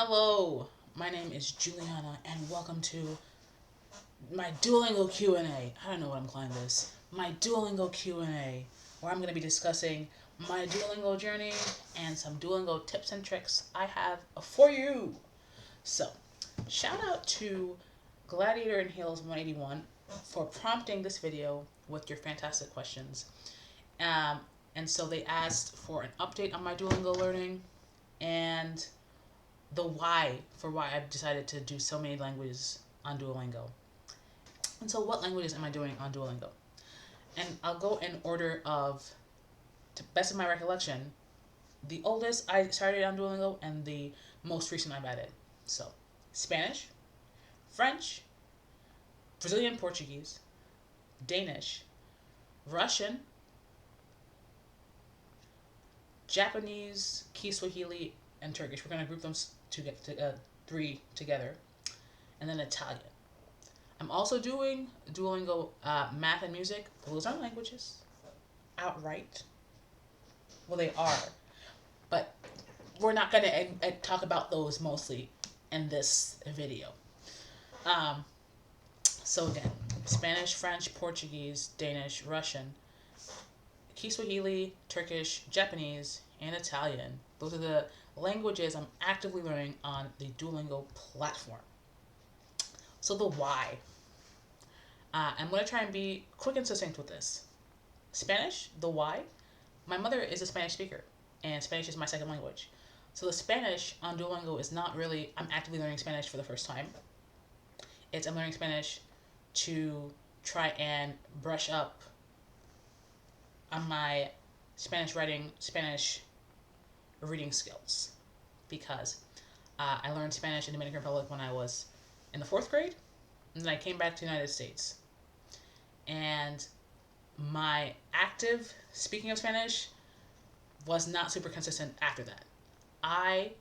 Hello, my name is Juliana, and welcome to my Duolingo Q&A. I don't know what I'm calling this. My Duolingo Q&A, where I'm going to be discussing my Duolingo journey and some Duolingo tips and tricks I have for you. So, shout out to Gladiator and Heels 181 for prompting this video with your fantastic questions. And so they asked for an update on my Duolingo learning and the why for why I've decided to do so many languages on Duolingo. And so what languages am I doing on Duolingo? And I'll go in order of, to best of my recollection, the oldest I started on Duolingo and the most recent I've added. So, Spanish, French, Brazilian Portuguese, Danish, Russian, Japanese, Swahili, and Turkish. We're going to group them to get to, three together. And then Italian. I'm also doing Duolingo math and music. Those aren't languages outright. Well, they are. But we're not going to talk about those mostly in this video. So again, Spanish, French, Portuguese, Danish, Russian, Kiswahili, Turkish, Japanese, and Italian. Those are the languages I'm actively learning on the Duolingo platform. So the why. I'm going to try and be quick and succinct with this. Spanish, the why. My mother is a Spanish speaker, and Spanish is my second language. So the Spanish on Duolingo is not really, I'm actively learning Spanish for the first time. I'm learning Spanish to try and brush up on my Spanish writing, Spanish reading skills, because I learned Spanish in the Dominican Republic when I was in the 4th grade, and then I came back to the United States. And my active speaking of Spanish was not super consistent after that. I,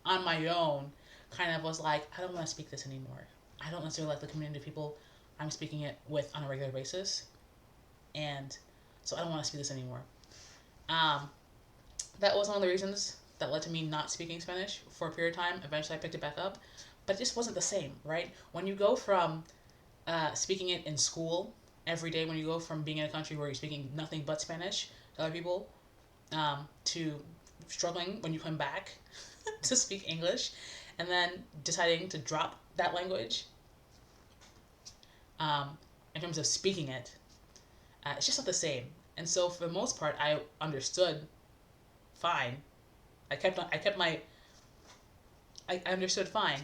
on my own, kind of was like, I don't want to speak this anymore. I don't necessarily like the community of people I'm speaking it with on a regular basis. And so I don't want to speak this anymore. That was one of the reasons that led to me not speaking Spanish for a period of time. Eventually I picked it back up, but it just wasn't the same, right? When you go from speaking it in school every day, when you go from being in a country where you're speaking nothing but Spanish to other people, to struggling when you come back to speak English, and then deciding to drop that language in terms of speaking it, it's just not the same. And so for the most part, I understood fine. I understood fine,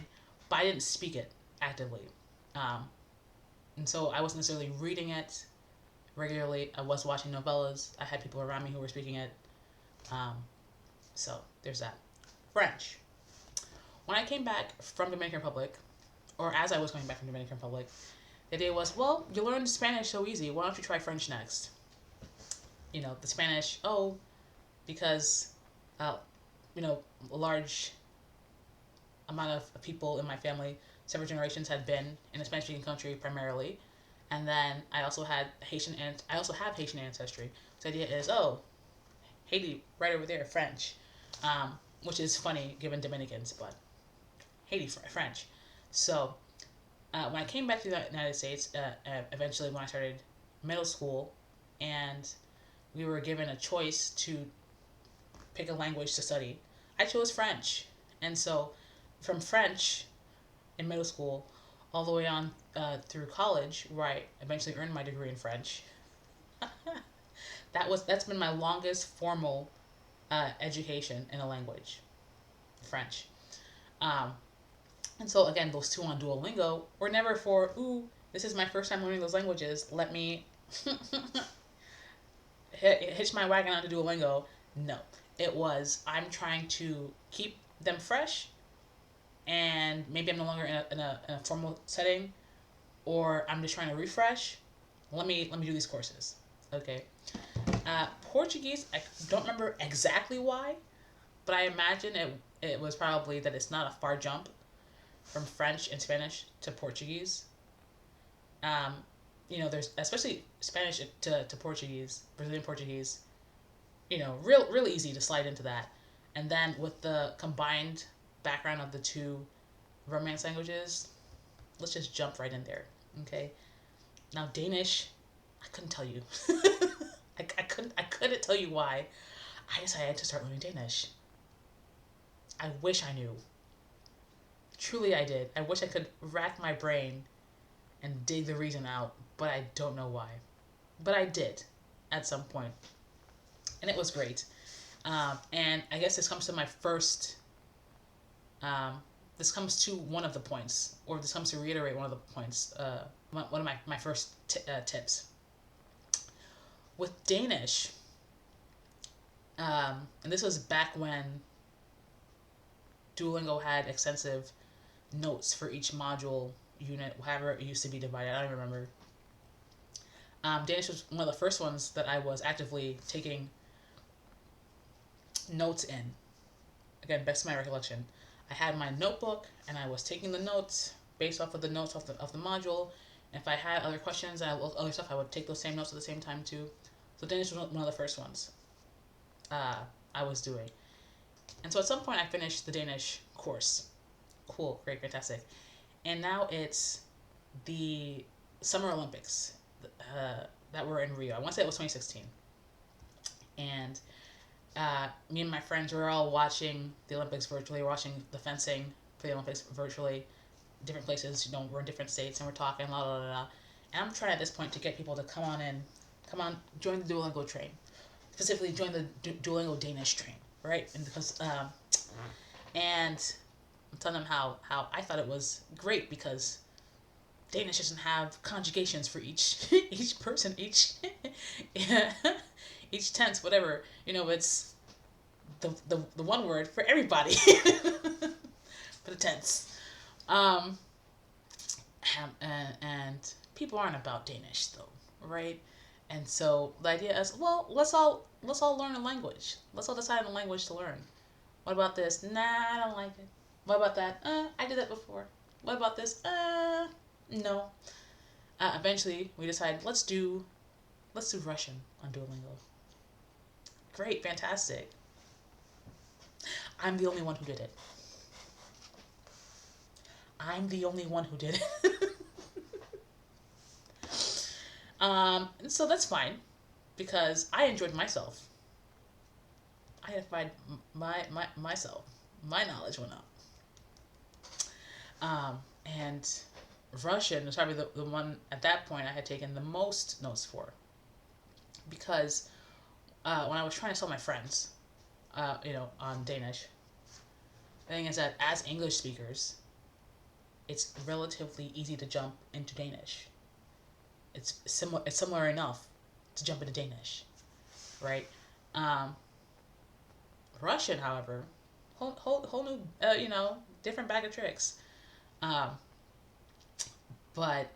but I didn't speak it actively. And so I wasn't necessarily reading it regularly. I was watching novellas. I had people around me who were speaking it. So there's that. French. When I came back from Dominican Republic, or as I was coming back from Dominican Republic, the idea was, well, you learned Spanish so easy. Why don't you try French next? The Spanish, because, a large amount of people in my family, several generations, had been in a Spanish-speaking country primarily, and then I also have Haitian ancestry. So the idea is, Haiti, right over there, French, which is funny given Dominicans, but Haiti, French. So when I came back to the United States, eventually when I started middle school, and we were given a choice to pick a language to study, I chose French. And so from French in middle school all the way on through college, where I eventually earned my degree in French, that's been my longest formal education in a language, French. And so again, those two on Duolingo were never for, this is my first time learning those languages, let me hitch my wagon onto Duolingo. No, it was, I'm trying to keep them fresh, and maybe I'm no longer in a formal setting, or I'm just trying to refresh. Let me do these courses. Okay. Portuguese, I don't remember exactly why, but I imagine it was probably that it's not a far jump from French and Spanish to Portuguese. There's especially Spanish to Portuguese, Brazilian Portuguese. Real easy to slide into that. And then with the combined background of the two Romance languages, let's just jump right in there. Okay. Now Danish, I couldn't tell you. I couldn't tell you why I decided to start learning Danish. I wish I knew. Truly, I did. I wish I could rack my brain and dig the reason out, but I don't know why. But I did at some point, and it was great. And I guess this comes to my first. This comes to one of the points, or this comes to reiterate one of the points. One of my first tips with Danish. And this was back when Duolingo had extensive notes for each module unit, however it used to be divided. I don't remember. Danish was one of the first ones that I was actively taking notes in. Again, best of my recollection. I had my notebook and I was taking the notes based off of the notes of the module. And if I had other questions and other stuff, I would take those same notes at the same time too. So Danish was one of the first ones I was doing. And so at some point I finished the Danish course. Cool, great, fantastic. And now it's the Summer Olympics that were in Rio. I want to say it was 2016. And me and my friends were all watching the Olympics virtually, watching the fencing for the Olympics virtually, different places, we're in different states, and we're talking, la la la la. And I'm trying at this point to get people to come on, join the Duolingo train. Specifically, join the Duolingo Danish train, right? And because, and I'm telling them how I thought it was great because Danish doesn't have conjugations for each person, each each tense, whatever. It's the one word for everybody for the tense. And people aren't about Danish though, right? And so the idea is, well, let's all learn a language. Let's all decide on a language to learn. What about this? Nah, I don't like it. What about that? I did that before. What about this? No. Eventually, we decided let's do Russian on Duolingo. Great, fantastic. I'm the only one who did it. I'm the only one who did it. So that's fine, because I enjoyed myself. I identified myself. My knowledge went up. And Russian was probably the one at that point I had taken the most notes for, because when I was trying to tell my friends, on Danish, the thing is that as English speakers, it's relatively easy to jump into Danish. It's similar enough to jump into Danish, right? Russian, however, whole new, different bag of tricks. But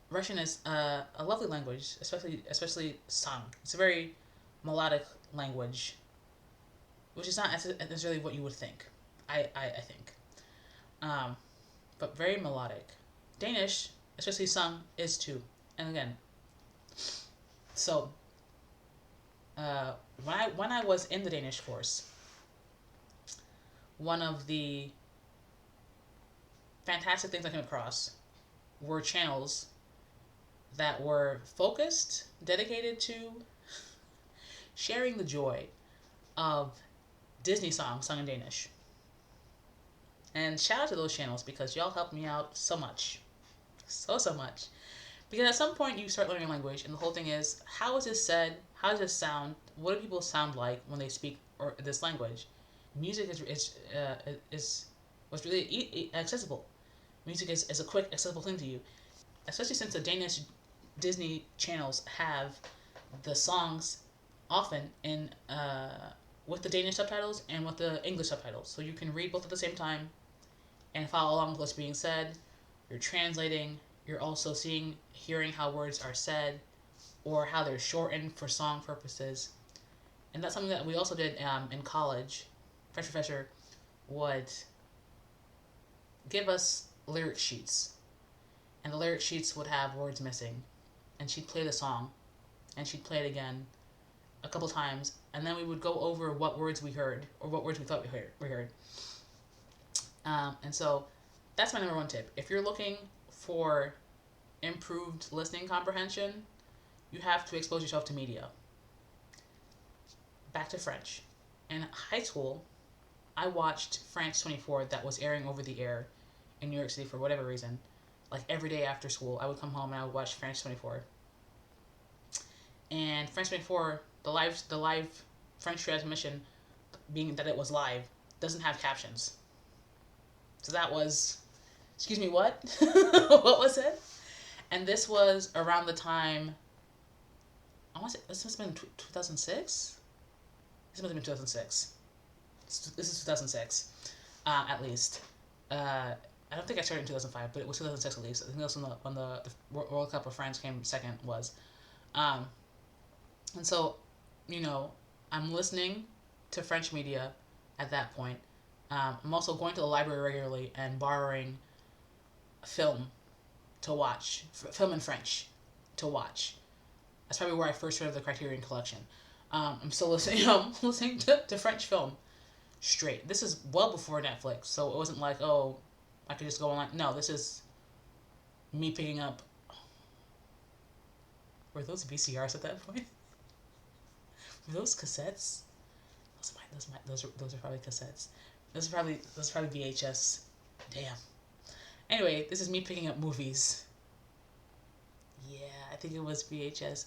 Russian is a lovely language, especially song. It's a very melodic language, which is not necessarily what you would think. I think, but very melodic. Danish, especially sung, is too. And again, so when I was in the Danish course, one of the fantastic things I came across were channels that were focused, dedicated to sharing the joy of Disney songs sung in Danish. And shout out to those channels because y'all helped me out so much. So much. Because at some point you start learning a language and the whole thing is, how is this said? How does this sound? What do people sound like when they speak this language? Music was really accessible. Music is a quick, accessible thing to you. Especially since the Danish Disney channels have the songs often in with the Danish subtitles and with the English subtitles. So you can read both at the same time and follow along with what's being said. You're translating. You're also hearing how words are said or how they're shortened for song purposes. And that's something that we also did in college. French professor would give us lyric sheets. And the lyric sheets would have words missing. And she'd play the song. And she'd play it again a couple times and then we would go over what words we heard or what words we thought we heard. And so that's my number one tip. If you're looking for improved listening comprehension, you have to expose yourself to media. Back to French. In high school, I watched France 24 that was airing over the air in New York City for whatever reason. Like every day after school, I would come home and I would watch France 24. And France 24, the live French transmission, being that it was live, doesn't have captions. So that was, excuse me, what? What was it? And this was around the time, I want to say, this must have been 2006? This must have been 2006. This is 2006, at least. I don't think I started in 2005, but it was 2006 at least. I think that's when the World Cup of France came second was. And so, I'm listening to French media at that point. I'm also going to the library regularly and borrowing film to watch, film in French to watch. That's probably where I first heard of the Criterion Collection. I'm still listening. I'm listening to French film straight. This is well before Netflix, so it wasn't like, oh, I could just go online. No, this is me picking up. Were those VCRs at that point? Were those cassettes? Those are probably cassettes. Those are probably VHS. Damn. Anyway, this is me picking up movies. Yeah, I think it was VHS.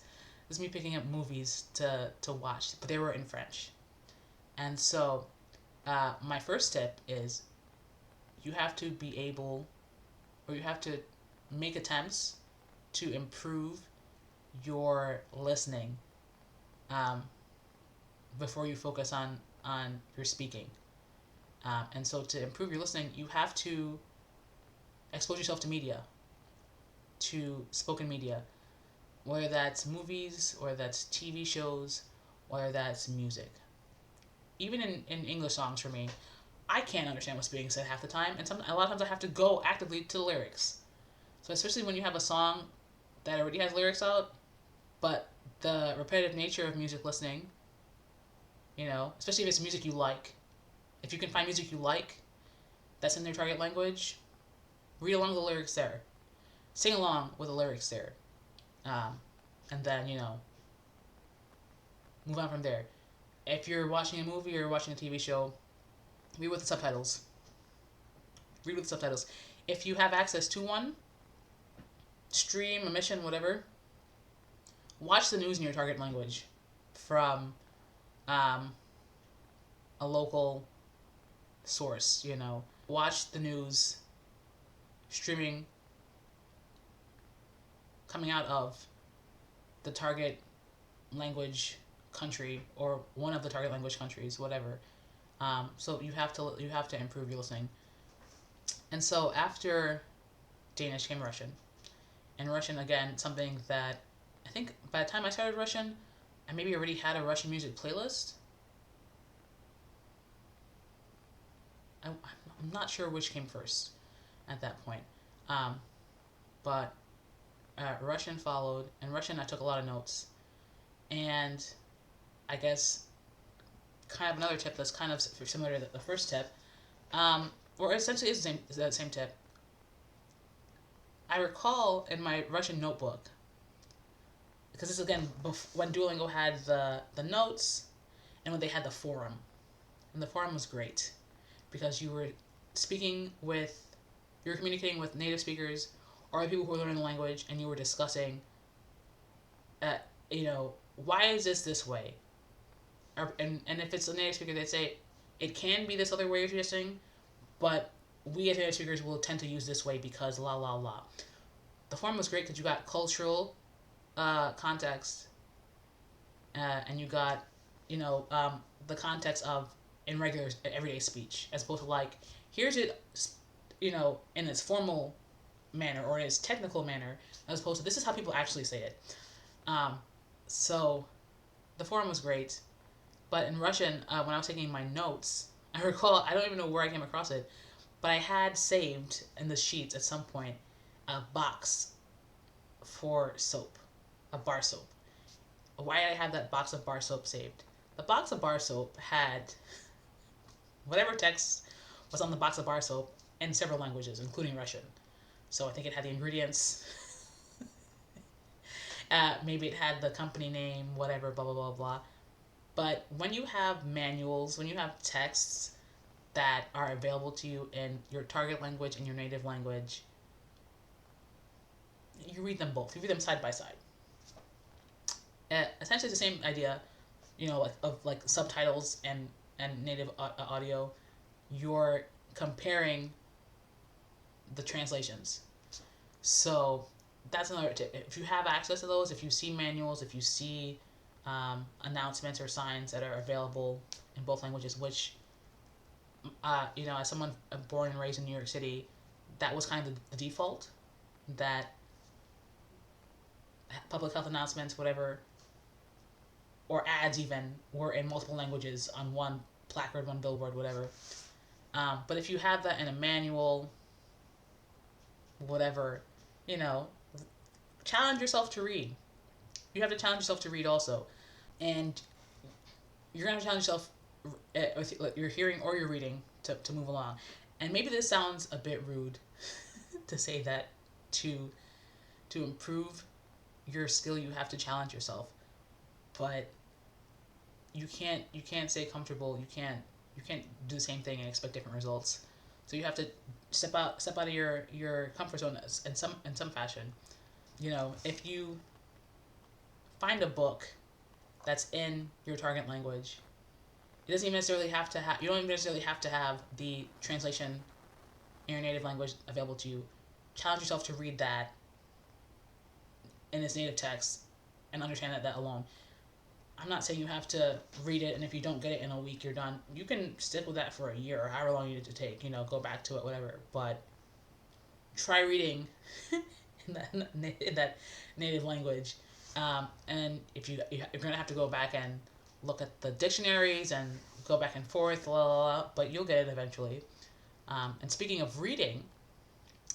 This is me picking up movies to watch, but they were in French. And so, my first tip is you have to be able, or you have to make attempts to improve your listening before you focus on your speaking. And so to improve your listening, you have to expose yourself to media, to spoken media, whether that's movies, or that's TV shows, or that's music. Even in English songs for me, I can't understand what's being said half the time, and a lot of times I have to go actively to the lyrics. So especially when you have a song that already has lyrics out, but the repetitive nature of music listening, especially if it's music you like, if you can find music you like that's in their target language, read along the lyrics there. Sing along with the lyrics there. And then, move on from there. If you're watching a movie or watching a TV show, read with the subtitles. Read with the subtitles. If you have access to one, stream, emission, whatever, watch the news in your target language from a local source, Watch the news streaming coming out of the target language country or one of the target language countries, whatever. So you have to improve your listening. And so after Danish came Russian. And Russian, again, something that I think by the time I started Russian, I maybe already had a Russian music playlist. I'm not sure which came first at that point. But Russian followed. And Russian, I took a lot of notes. And I guess kind of another tip that's kind of similar to the first tip, or essentially is the same tip. I recall in my Russian notebook, because this is again when Duolingo had the notes and when they had the forum. And the forum was great because you were communicating with native speakers or people who are learning the language, and you were discussing, why is this way? And if it's a native speaker, they'd say, it can be this other way you're suggesting, but we as native speakers will tend to use this way because la la la. The forum was great because you got cultural context, and you got, the context of in regular everyday speech, as opposed to like, here's it, in its formal manner or in its technical manner, as opposed to this is how people actually say it. So the forum was great, but in Russian, when I was taking my notes, I recall, I don't even know where I came across it, but I had saved in the sheets at some point a box for soap, a bar soap. Why did I have that box of bar soap saved? The box of bar soap had whatever text was on the box of bar soap in several languages, including Russian. So I think it had the ingredients. Maybe it had the company name, whatever, blah, blah, blah, blah. But when you have manuals, when you have texts that are available to you in your target language and your native language, you read them both. You read them side by side. Essentially, it's the same idea, like subtitles and native audio. You're comparing the translations. So that's another tip. If you have access to those, if you see manuals, if you see announcements or signs that are available in both languages, which, as someone born and raised in New York City, that was kind of the default, that public health announcements, whatever, or ads even, were in multiple languages on one placard, one billboard, whatever. But if you have that in a manual, whatever, challenge yourself to read. You have to challenge yourself to read also. And you're going to challenge yourself with your hearing or your reading to move along. And maybe this sounds a bit rude to say that to improve your skill, you have to challenge yourself. But you can't stay comfortable. You can't do the same thing and expect different results. So you have to step out of your comfort zone in some fashion. If you find a book that's in your target language, it doesn't even necessarily have to have. You don't even necessarily have to have the translation in your native language available to you. Challenge yourself to read that in its native text and understand that alone. I'm not saying you have to read it, and if you don't get it in a week, you're done. You can stick with that for a year or however long you need to take. Go back to it, whatever. But try reading in that native language. And if you're gonna have to go back and look at the dictionaries and go back and forth, but you'll get it eventually. And speaking of reading,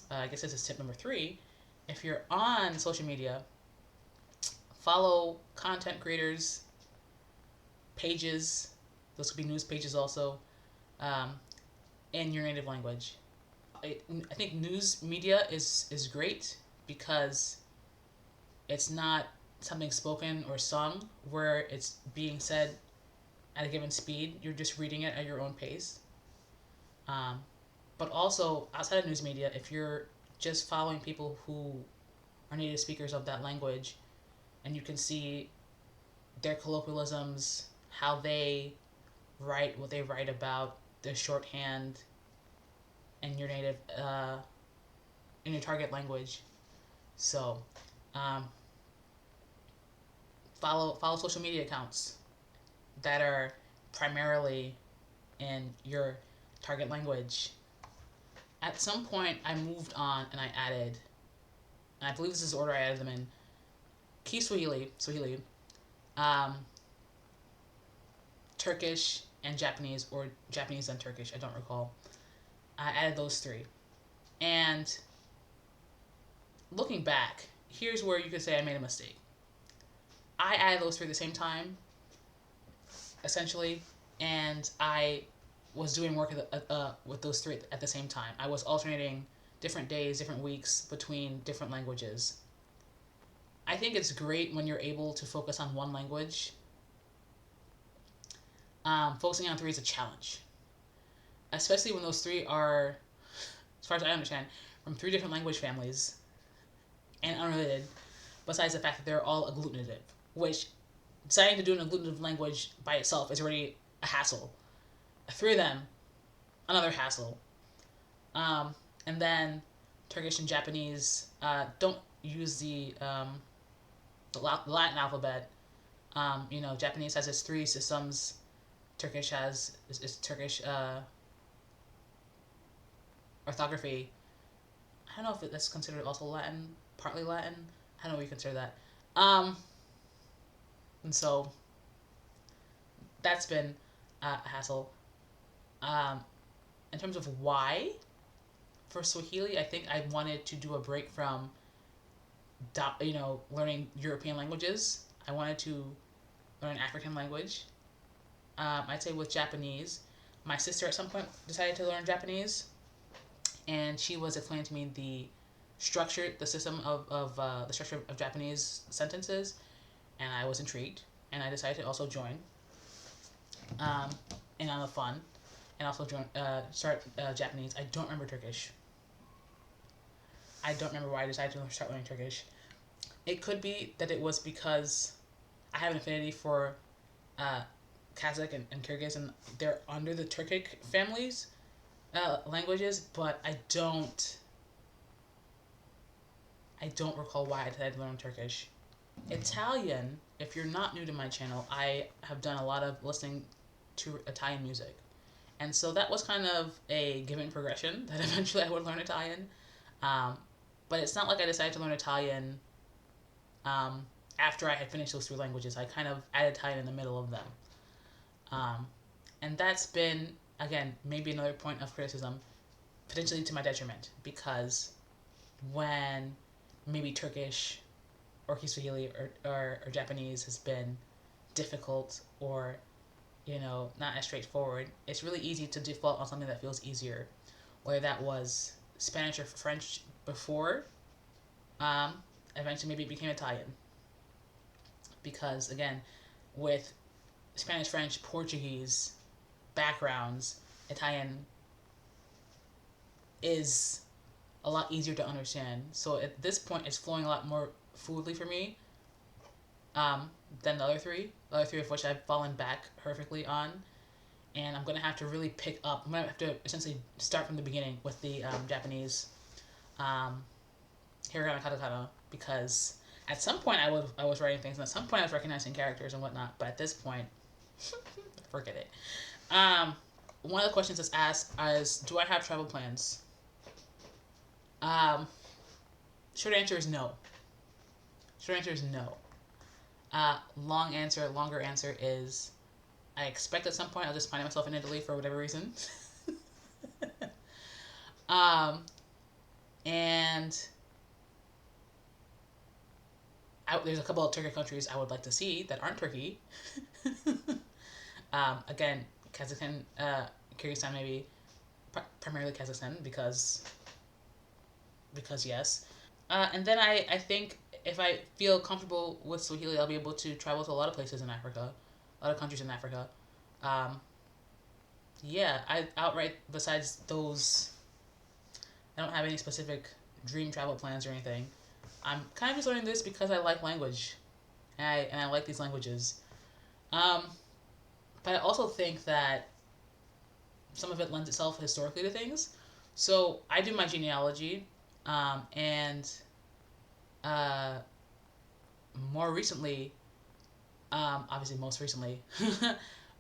I guess this is tip number 3. If you're on social media, follow content creators, pages. Those could be news pages also, in your native language. I think news media is great because it's not something spoken or sung where it's being said at a given speed. You're just reading it at your own pace. But also, outside of news media, if you're just following people who are native speakers of that language, and you can see their colloquialisms, how they write, what they write about, their shorthand, in your native, in your target language. So, follow social media accounts that are primarily in your target language. At some point, I moved on and I added, and I believe this is the order I added them in, Swahili, Turkish and Japanese, or Japanese and Turkish, I don't recall. I added those 3. And looking back, here's where you could say I made a mistake. I added those 3 at the same time, essentially, and I was doing work with those 3 at the same time. I was alternating different days, different weeks between different languages. I think it's great when you're able to focus on one language. Focusing on 3 is a challenge, especially when those 3 are, as far as I understand, from 3 different language families and unrelated, besides the fact that they're all agglutinative, which deciding to do an agglutinative language by itself is already a hassle. 3 of them, another hassle. And then Turkish and Japanese don't use the Latin alphabet. Japanese has its 3 systems. Turkish has its Turkish orthography. I don't know if that's considered also Latin, partly Latin. I don't know what you consider that. And so that's been a hassle. In terms of why, for Swahili, I think I wanted to do a break from, learning European languages. I wanted to learn African language. I'd say with Japanese, my sister at some point decided to learn Japanese, and she was explaining to me the system of the structure of Japanese sentences, and I was intrigued, and I decided to also join, and on the fun, and also start Japanese. I don't remember Turkish. I don't remember why I decided to start learning Turkish. It could be that it was because I have an affinity for Kazakh and Kyrgyz, and they're under the Turkic families languages, but I don't recall why I decided to learn Turkish. Italian, if you're not new to my channel, I have done a lot of listening to Italian music. And so that was kind of a given progression that eventually I would learn Italian. But it's not like I decided to learn Italian after I had finished those three languages. I kind of added Italian in the middle of them. And that's been, again, maybe another point of criticism, potentially to my detriment, because when maybe Turkish or Swahili or Japanese has been difficult or, not as straightforward, it's really easy to default on something that feels easier, whether that was Spanish or French before, eventually maybe it became Italian. Because, again, with Spanish, French, Portuguese backgrounds, Italian is a lot easier to understand. So at this point, it's flowing a lot more fluidly for me than the other three of which I've fallen back perfectly on. And I'm going to have to really pick up. I'm going to have to essentially start from the beginning with the Japanese hiragana, katakana, because at some point I was writing things, and at some point I was recognizing characters and whatnot, but at this point, forget it. One of the questions that's asked is, do I have travel plans? Short answer is no. Longer answer is, I expect at some point I'll just find myself in Italy for whatever reason. And there's a couple of Turkic countries I would like to see that aren't Turkey. Again, Kazakhstan, Kyrgyzstan maybe, primarily Kazakhstan because yes. And then I think if I feel comfortable with Swahili, I'll be able to travel to a lot of places in Africa, a lot of countries in Africa. I outright, besides those, I don't have any specific dream travel plans or anything. I'm kind of just learning this because I like language, and I like these languages. But I also think that some of it lends itself historically to things. So I do my genealogy, and more recently, obviously most recently,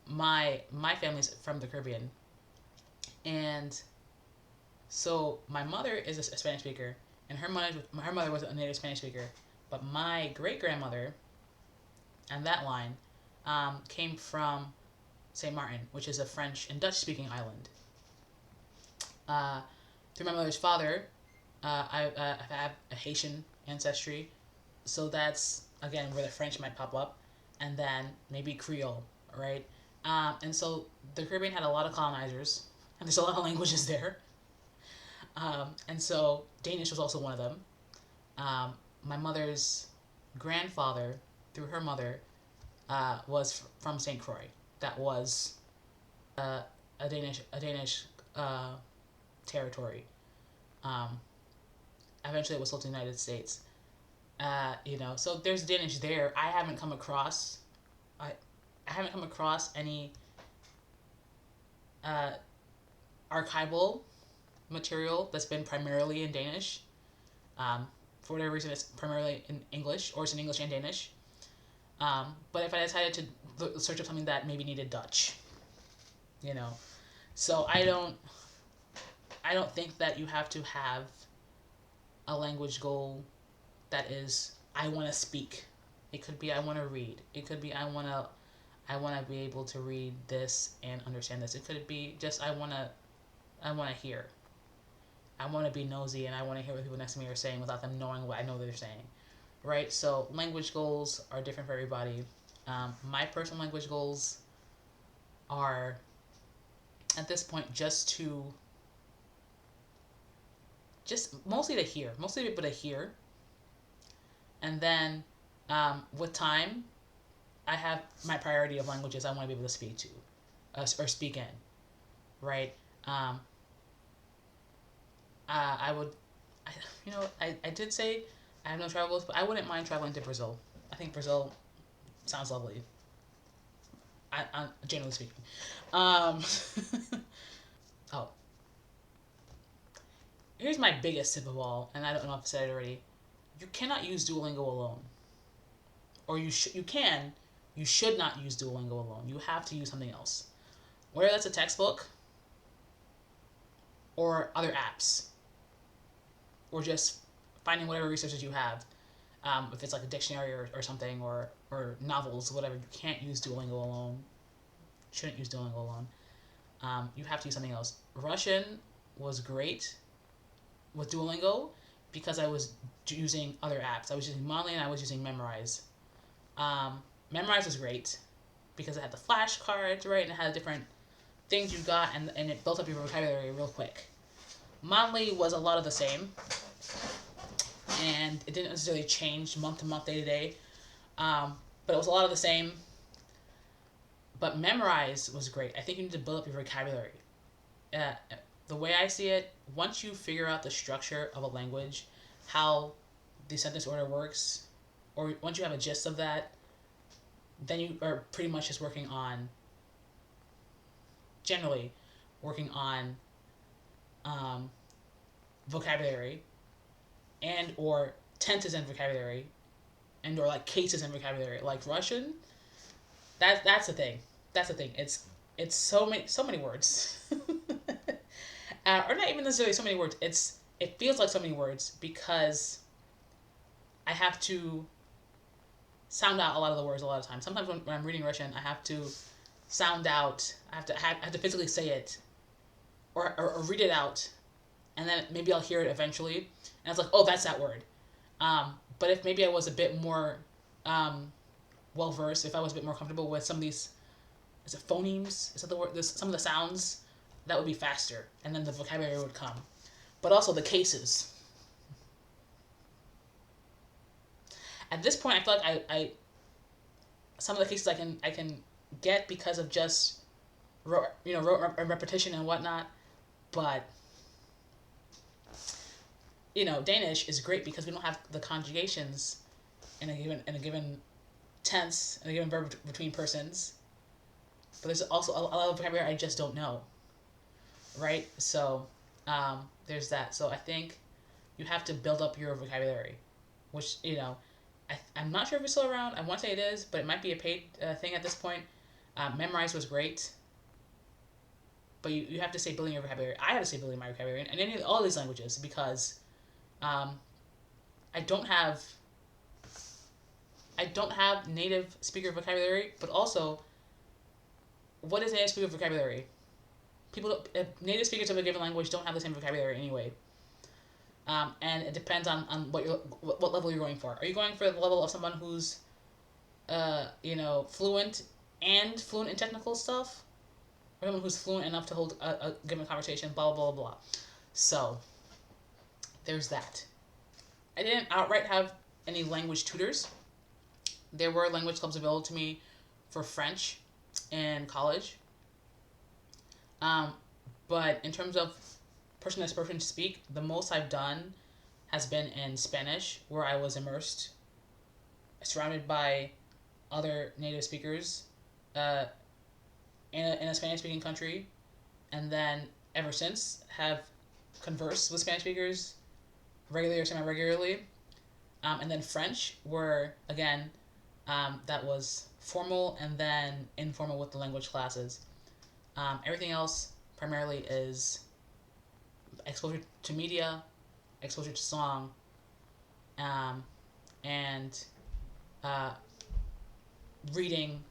my family's from the Caribbean, and so my mother is a Spanish speaker, and her mother was a native Spanish speaker, but my great grandmother, and that line, came from Saint Martin, which is a French and Dutch speaking island. Through my mother's father, I have a Haitian ancestry, so that's again where the French might pop up, and then maybe Creole, right? And so the Caribbean had a lot of colonizers, and there's a lot of languages there. And so Danish was also one of them. My mother's grandfather, through her mother, was from St. Croix. That was a Danish territory. Eventually, it was sold to the United States. So there's Danish there. I haven't come across any archival material that's been primarily in Danish. For whatever reason, it's primarily in English, or it's in English and Danish. But if I decided to search up something that maybe needed Dutch, so I don't think that you have to have a language goal that is, I want to speak. It could be I want to read. It could be I want to be able to read this and understand this. It could be just I want to hear. I want to be nosy, and I want to hear what people next to me are saying without them knowing what I know they're saying, right? So language goals are different for everybody. My personal language goals are at this point just mostly to hear, mostly people to hear, and then with time, I have my priority of languages I want to be able to speak to, or speak in, right? Um, I would, I, I did say I have no travel goals, but I wouldn't mind traveling to Brazil. I think Brazil sounds lovely. Generally speaking. Um, oh, here's my biggest tip of all, and I don't know if I said it already. You cannot use Duolingo alone, or you can. You should not use Duolingo alone. You have to use something else, whether that's a textbook or other apps, or just finding whatever resources you have. If it's like a dictionary or something, or novels, whatever, you can't use Duolingo alone. Shouldn't use Duolingo alone. You have to use something else. Russian was great with Duolingo because I was using other apps. I was using Monly and I was using Memrise. Memrise was great because it had the flashcards, right, and it had different things you got, and it built up your vocabulary real quick. Monly was a lot of the same, and it didn't necessarily change month to month, day to day, but it was a lot of the same. But Memrise was great. I think you need to build up your vocabulary. The way I see it, once you figure out the structure of a language, how the sentence order works, or once you have a gist of that, then you are pretty much just generally working on vocabulary, and or tenses and vocabulary, and or like cases and vocabulary. Like Russian, that's the thing. That's the thing. It's so many words, or not even necessarily so many words. It feels like so many words because I have to sound out a lot of the words a lot of times. Sometimes when I'm reading Russian, I have to sound out. I have to physically say it, or read it out, and then maybe I'll hear it eventually, and it's like, oh, that's that word. But if maybe I was a bit more well versed, if I was a bit more comfortable with some of these, is it phonemes? Is that the word? Some of the sounds, that would be faster, and then the vocabulary would come. But also the cases. At this point, I feel like I some of the cases I can get because of just rote repetition and whatnot, but Danish is great because we don't have the conjugations in a given tense and a given verb between persons. But there's also a lot of vocabulary I just don't know, right? So there's that. So I think you have to build up your vocabulary, which I'm not sure if it's still around. I want to say it is, but it might be a paid thing at this point. Memrise was great, but you have to stay building your vocabulary. I have to stay building my vocabulary in all these languages because I don't have native speaker vocabulary, but also, what is native speaker vocabulary? Native speakers of a given language don't have the same vocabulary anyway. And it depends on what level you're going for. Are you going for the level of someone who's fluent in technical stuff, or someone who's fluent enough to hold a given conversation, blah blah blah blah. So there's that. I didn't outright have any language tutors. There were language clubs available to me for French in college. But in terms of person to person speak, the most I've done has been in Spanish, where I was immersed, surrounded by other native speakers in a Spanish-speaking country, and then ever since have conversed with Spanish speakers regularly or semi-regularly. And then French, where, again, that was formal and then informal with the language classes. Everything else primarily is exposure to media, exposure to song, and reading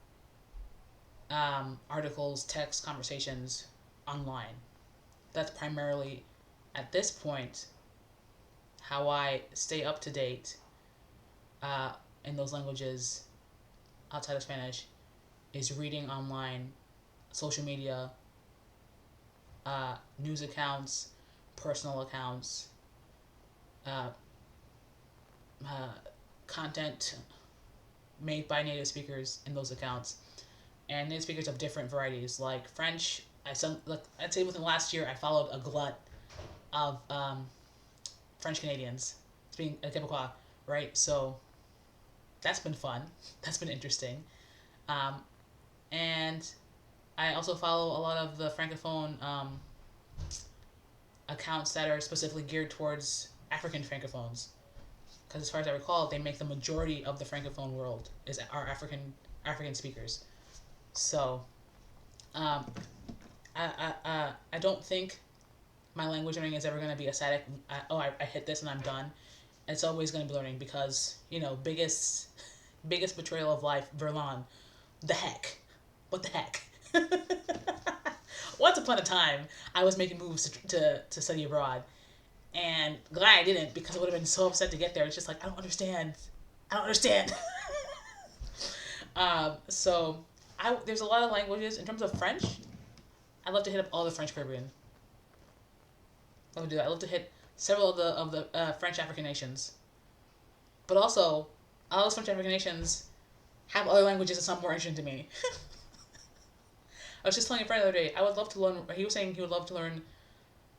articles, text, conversations online. That's primarily, at this point, how I stay up to date in those languages outside of Spanish, is reading online social media, news accounts, personal accounts, uh, uh, content made by native speakers in those accounts, and native speakers of different varieties, like French. I'd say within the last year, I followed a glut of French Canadians speaking Quebecois, right? So that's been fun. That's been interesting. Um, and I also follow a lot of the francophone accounts that are specifically geared towards African francophones, because as far as I recall, they make the majority of the francophone world are African speakers. So, um, I don't think my language learning is ever going to be a static. I hit this and I'm done. It's always going to be learning, because biggest betrayal of life, Verlon. The heck, what the heck. Once upon a time, I was making moves to study abroad, and glad I didn't, because I would have been so upset to get there. It's just like, I don't understand. I don't understand. So there's a lot of languages. In terms of French, I love to hit up all the French Caribbean. I love to do that. I love to hit several of the French African nations. But also, all those French African nations have other languages that sound more interesting to me. I was just telling a friend the other day, I would love to learn. He was saying he would love to learn.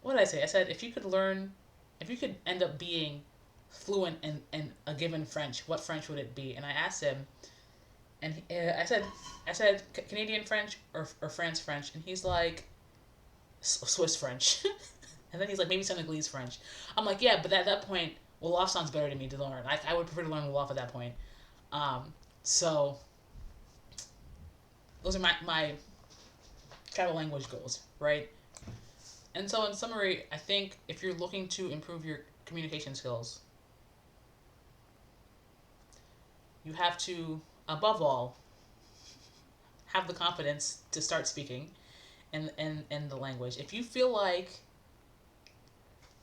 What did I say? I said, if you could end up being fluent in a given French, what French would it be? And I asked him, and I said Canadian French or France French, and he's like, Swiss French. And then he's like, maybe Senegalese French. I'm like, yeah, but at that point, Wolof sounds better to me to learn. I would prefer to learn Wolof at that point. So those are my travel language goals, right? And so in summary, I think if you're looking to improve your communication skills, you have to, above all, have the confidence to start speaking in the language. If you feel like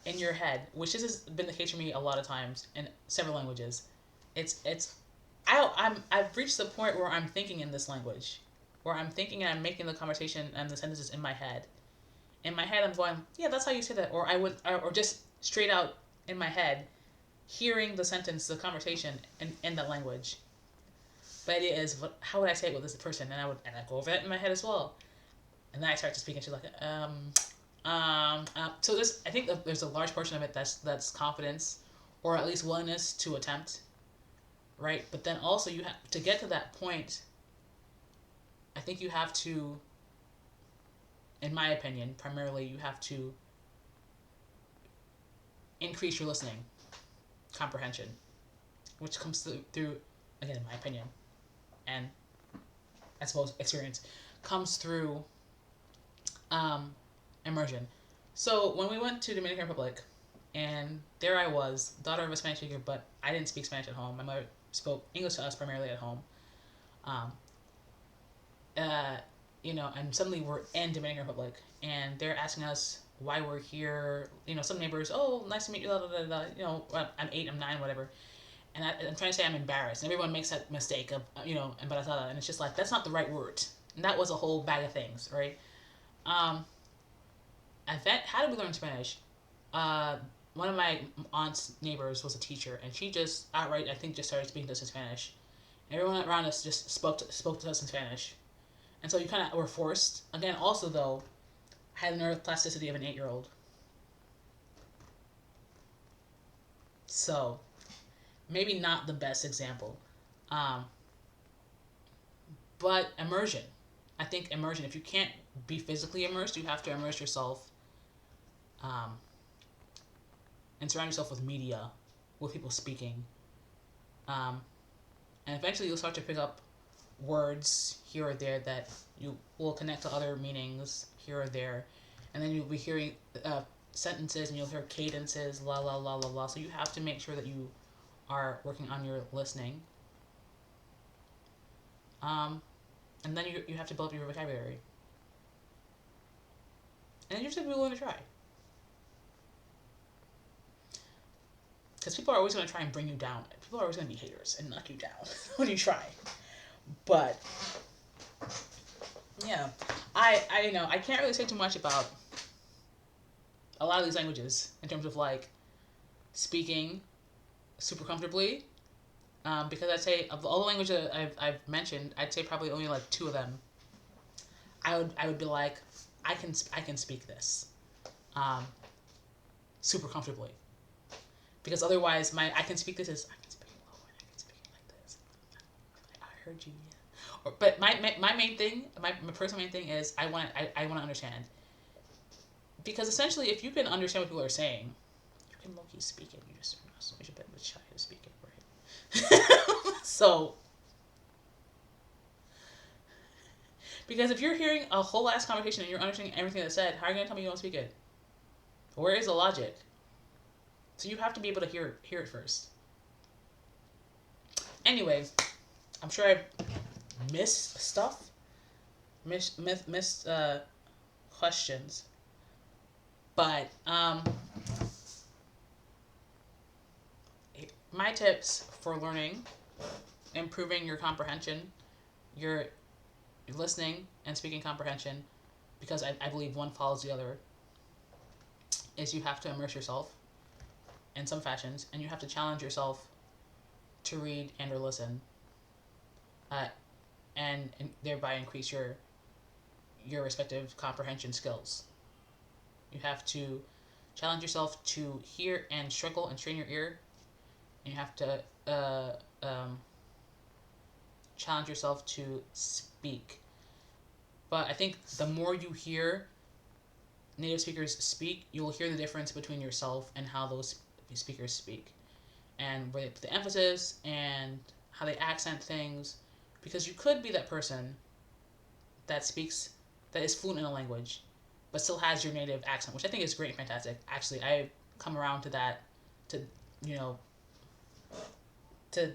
in your head, which this has been the case for me a lot of times in several languages, I've reached the point where I'm thinking in this language, where I'm thinking and I'm making the conversation and the sentences in my head. In my head, I'm going, yeah, that's how you say that, or just straight out in my head, hearing the sentence, the conversation in that language. But the idea is, how would I say it with this person? And I go over that in my head as well. And then I start to speak, and she's like, so I think there's a large portion of it that's confidence, or at least willingness to attempt, right? But then also you have to get to that point. I think you have to, in my opinion, primarily you have to increase your listening comprehension, which comes through again, in my opinion, and I suppose experience, comes through immersion. So when we went to Dominican Republic, and there I was, daughter of a Spanish speaker, but I didn't speak Spanish at home. My mother spoke English to us primarily at home. And suddenly we're in Dominican Republic, and they're asking us why we're here. Some neighbors, oh, nice to meet you, blah, blah, blah, blah. I'm 8, I'm 9, whatever. And I'm trying to say I'm embarrassed. And everyone makes that mistake of, embarazada, and it's just like, that's not the right word. And that was a whole bag of things, right? How did we learn Spanish? One of my aunt's neighbors was a teacher, and she just outright, I think, just started speaking to us in Spanish. Everyone around us just spoke to us in Spanish. And so you kind of were forced. Again, also, though, I had the neuroplasticity of an 8-year-old. So, maybe not the best example. But immersion. I think immersion, if you can't be physically immersed, you have to immerse yourself and surround yourself with media, with people speaking. And eventually you'll start to pick up words here or there that you will connect to other meanings here or there. And then you'll be hearing sentences, and you'll hear cadences, la la la la la. So you have to make sure that you are working on your listening. And then you have to build up your vocabulary. And you just have to be willing to try. Because people are always going to try and bring you down. People are always going to be haters and knock you down when you try. But, yeah. I know I can't really say too much about a lot of these languages in terms of like speaking super comfortably. Because I'd say of all the languages that I've mentioned, I'd say probably only like two of them. I would be like, I can speak this, um, super comfortably. Because otherwise, my I can speak this is I can speak it low and I can speak it like this. I heard you, yeah. But my main thing, my personal main thing is I want to understand. Because essentially, if you can understand what people are saying, you can low key speak it. You just are not so much a bit shy to speak it, right? So, because if you're hearing a whole ass conversation and you're understanding everything that's said, how are you gonna tell me you don't speak it? Where is the logic? So you have to be able to hear it first. Anyway, I'm sure I missed stuff, missed questions, but my tips for learning, improving your comprehension, your listening and speaking comprehension, because I believe one follows the other, is you have to immerse yourself in some fashions, and you have to challenge yourself to read and or listen, uh, and thereby increase your respective comprehension skills. You have to challenge yourself to hear and struggle and train your ear, and you have to challenge yourself to speak. But I think the more you hear native speakers speak, you will hear the difference between yourself and how those speakers speak, and where they put the emphasis and how they accent things. Because you could be that person that speaks, that is fluent in a language, but still has your native accent, which I think is great and fantastic. Actually, I come around to that, to you know, to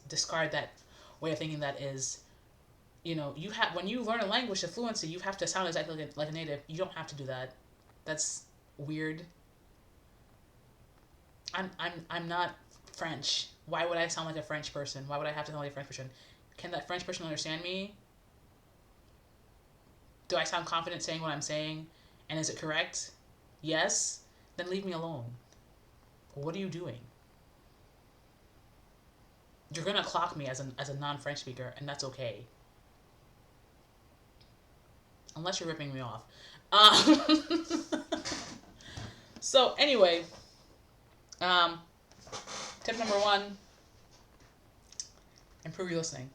discard that way of thinking that is, you have when you learn a language to fluency, you have to sound exactly like a native. You don't have to do that. That's weird. I'm not French. Why would I sound like a French person? Why would I have to sound like a French person? Can that French person understand me? Do I sound confident saying what I'm saying? And is it correct? Yes? Then leave me alone. What are you doing? You're gonna clock me as a non-French speaker, and that's okay. Unless you're ripping me off. So anyway, um, tip number one: improve your listening.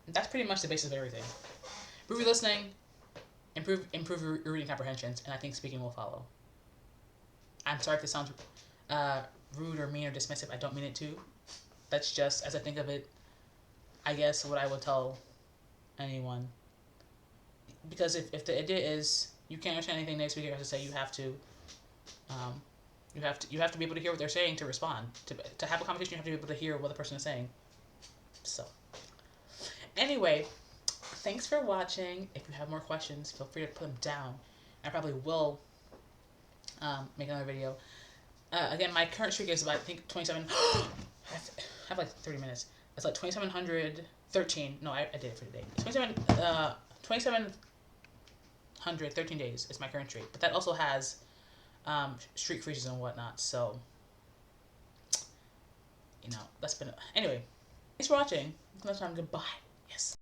That's pretty much the basis of everything. Improve your listening, improve your reading comprehensions, and I think speaking will follow. I'm sorry if this sounds rude or mean or dismissive. I don't mean it to. That's just as I think of it. I guess what I would tell anyone. Because if the idea is you can't understand anything native speaker has to say, you have to, you have to be able to hear what they're saying to respond. To have a conversation, you have to be able to hear what the person is saying. So, anyway, thanks for watching. If you have more questions, feel free to put them down. I probably will make another video. Again, my current streak is about, I think, 27. I have like 30 minutes. It's like 2,713. No, I did it for today. 2,713 days is my current streak. But that also has streak freezes and whatnot. So, that's been... Anyway, thanks for watching. Until next time, goodbye. Yes.